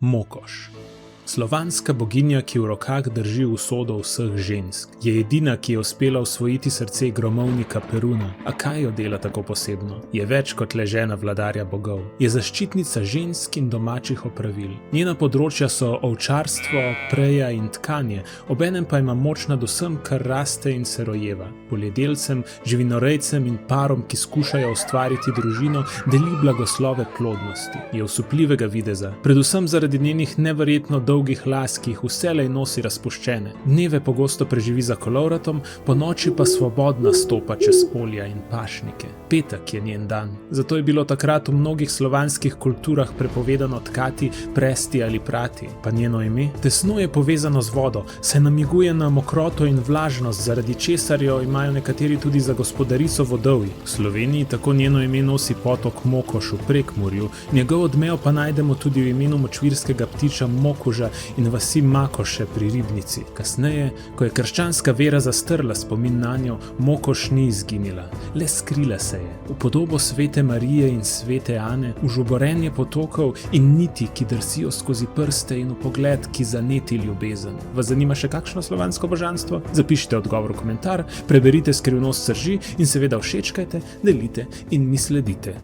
Mokoš. Slovanska boginja, ki v rokah drži usodo vseh žensk, je edina, ki je uspela osvojiti srce gromovnika Peruna. A kaj jo dela tako posebno? Je več kot le žena vladarja bogov. Je zaščitnica žensk in domačih opravil. Njena področja so ovčarstvo, preja in tkanje, obenem pa ima moč nad vsem, kar raste in se rojeva. Poljedelcem, živinorejcem in parom, ki skušajo ustvariti družino, deli blagoslove plodnosti. Je osupljivega videza, predvsem zaradi njenih neverjetno dolgih las, ki jih vselej nosi razpuščene. Dneve pogosto preživi za kolovratom, po noči pa svobodno stopa čez polja in pašnike. Petek je njen dan. Zato je bilo takrat v mnogih slovanskih kulturah prepovedano tkati, presti ali prati. Pa njeno ime? Tesno je povezano z vodo, saj namiguje na mokroto in vlažnost, zaradi česar jo imajo nekateri tudi za gospodarico vodovj. V Sloveniji tako njeno ime nosi potok Mokoš v Prekmurju, njegov odmev pa najdemo tudi v imenu močvirskega ptiča Mokuža in vasi Makoše pri Ribnici. Kasneje, ko je krščanska vera zastrla spomin nanjo, Mokoš ni izginila, le skrila se je. V podobo svete Marije in svete Ane, v žuborenje potokov in niti, ki drsijo skozi prste, in v pogled, ki zaneti ljubezen. Vas zanima še kakšno slovansko božanstvo? Zapišite odgovor v komentar, preberite Skrivnost srži in seveda všečkajte, delite in mi sledite.